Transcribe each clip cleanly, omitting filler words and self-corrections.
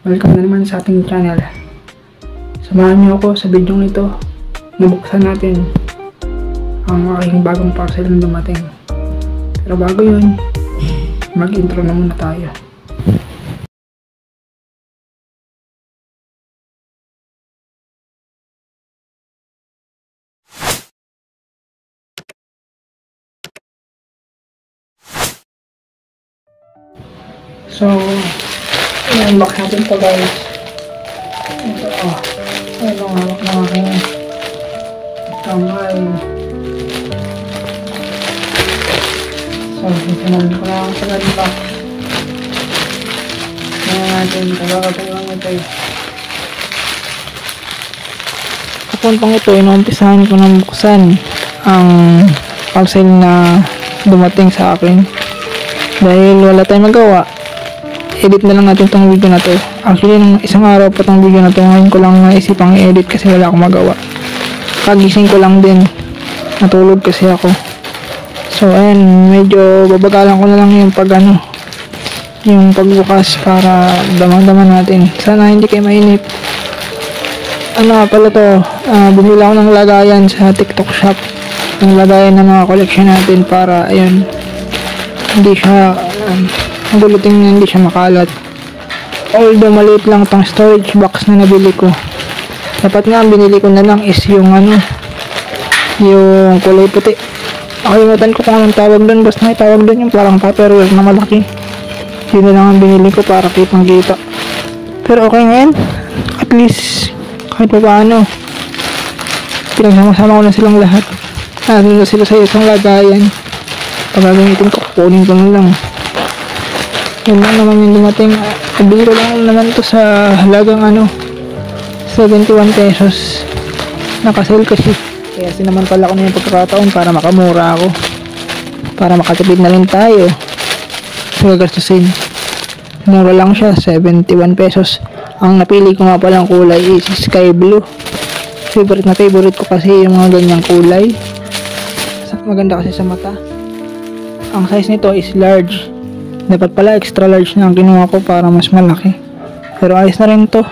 Welcome na naman sa ating channel. Samahan niyo ako sa video nito. Nabuksan natin ang aking bagong parcel na dumating. Pero bago yun, mag-intro na muna tayo. So, i-unbox natin ito guys. Ito ito ang hawak ng aking kamay. So, sinabi ko na ang pag-unbox. Ngayon natin, tagakatayo lang ito eh. Kapuntang ito, inuumpisahan ko ng buksan ang parcel na dumating sa akin. Dahil wala tayong magawa, edit na lang natin itong video na to. Actually, nung isang araw pa itong video na to, ngayon ko lang naisipang i-edit kasi wala akong magawa. Kagising ko lang din, natulog kasi ako. So ayan, medyo babagalan ko na lang yung yung pagbukas para damang-daman natin. Sana hindi kayo mainip. Ano pala to, bumili ako ng lagayan sa TikTok shop, ng lagayan ng mga collection natin para ayun, hindi siya magulutin na hindi siya makalat. Although maliit lang itong storage box na nabili ko, dapat nga binili ko na lang is yung yung kulay puti. Nakalimutan ko kung anong tawag doon, basta may tawag doon yung parang tupperware na malaki. Yun na lang ang binili ko para kitang kita. Pero okay ngayon, at least kahit pa paano pinagsama-sama ko na silang lahat. Nandun na sila sa isang lagayan. Pag gagamitin ko, kukunin ko na lang. Yun lang naman yung dumating. Nabili ko lang naman ito sa halagang 71 pesos. Nakasale kasi. Kaya sinamantala ko na yung pagkakataon para makamura ako. Para makatipid na rin tayo sa gagastusin. Mura lang siya, 71 pesos. Ang napili ko nga palang kulay is sky blue. Favorite na favorite ko kasi yung mga ganyang kulay. Maganda kasi sa mata. Ang size nito is large. Dapat pala extra large na ang kinuha ko para mas malaki. Pero ayos na rin to.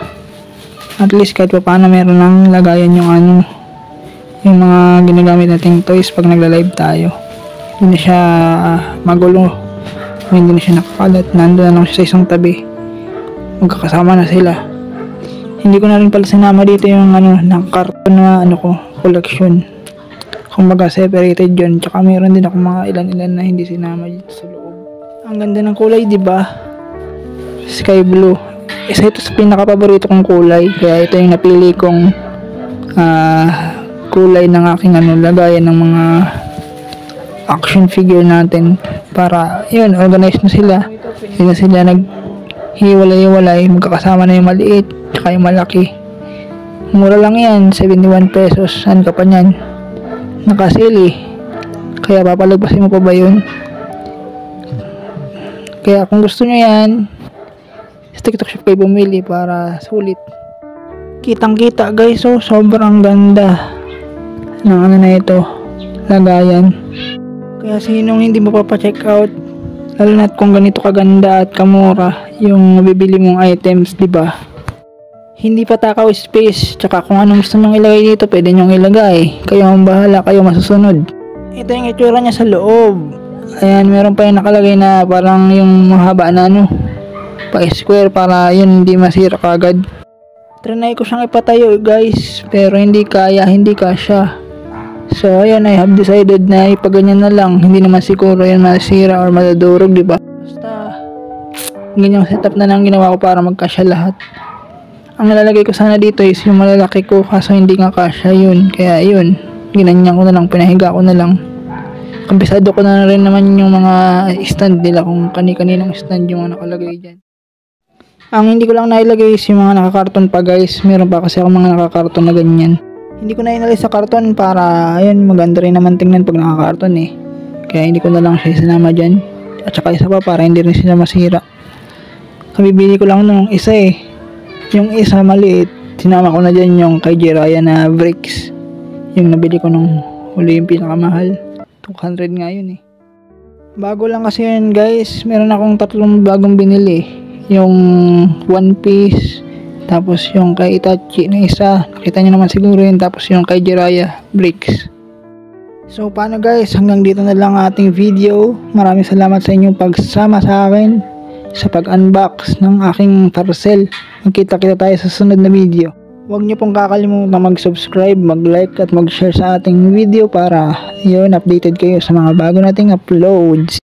At least kahit pa paano meron ng lagayan yung yung mga ginagamit nating toys pag nagla-live tayo. Hindi na siya magulo. Hindi na siya nakakalat. Nandun na lang siya sa isang tabi. Magkakasama na sila. Hindi ko na rin pala sinama dito yung ng karton na collection. Kumbaga separated yun. Tsaka meron din ako mga ilan-ilan na hindi sinama dito sa loob. Ang ganda ng kulay, di ba? Sky blue. Isa ito sa pinaka-paborito kong kulay. Kaya ito yung napili kong kulay ng aking lagayan ng mga action figure natin. Para, yun, organize na sila. Hindi na sila naghiwalay-hiwalay. Magkakasama na yung maliit tsaka yung malaki. Mura lang yan, 71 pesos. Saan ka pa nyan? Nakasili. Kaya papalagpasin mo pa ba yun? Kaya kung gusto nyo yan, sa TikTok shop kayo bumili para sulit. Kitang kita guys, sobrang ganda ng na ito, lagayan. Kaya sinong hindi mo papacheck out, lalo na kung ganito kaganda at kamura yung bibili mong items, diba? Hindi pa takaw space, tsaka kung anong gusto nyong ilagay dito, pwede nyong ilagay. Kayo ang bahala, kayo masusunod. Ito yung itsura niya sa loob. Ayan, meron pa yung nakalagay na parang yung mahaba na pa-square para yun hindi masira kagad. Trinay ko siyang ipatayo guys, pero hindi kaya, hindi kasya. So ayan, I have decided na ipaganyan na lang. Hindi naman siguro yun masira or madadurog, diba? Basta ganyang setup na lang ginawa ko para magkasya lahat. Ang nalalagay ko sana dito is yung malalaki ko, kaso hindi nga kasya yun. Kaya yun, ginanyan ko na lang, pinahiga ko na lang. Kabisado ko na rin naman yung mga stand nila, kung kani-kaninong stand yung mga nakalagay dyan. Ang hindi ko lang nailagay is yung mga nakakarton pa guys. Meron pa kasi ako mga nakakarton na ganyan. Hindi ko na inalis sa karton para ayun, maganda rin naman tingnan pag nakakarton eh. Kaya hindi ko na lang siya isinama dyan. At saka isa pa para hindi rin sila masira. Kabibili ko lang nung isa eh. Yung isa maliit, sinama ko na dyan yung kay Jiraya na bricks. Yung nabili ko nung huli yung pinakamahal. 200 nga yun eh. Bago lang kasi yun guys, meron akong tatlong bagong binili. yung One Piece, tapos yung kay Itachi na isa, nakita nyo naman siguro yun, tapos yung kay Jiraiya Bricks. So paano guys, hanggang dito na lang ating video. Maraming salamat sa inyong pagsama sa akin sa pag-unbox ng aking parcel. Magkita-kita tayo sa sunod na video. Huwag niyo pong kakalimutan mag-subscribe, mag-like at mag-share sa ating video para yun, updated kayo sa mga bago nating uploads.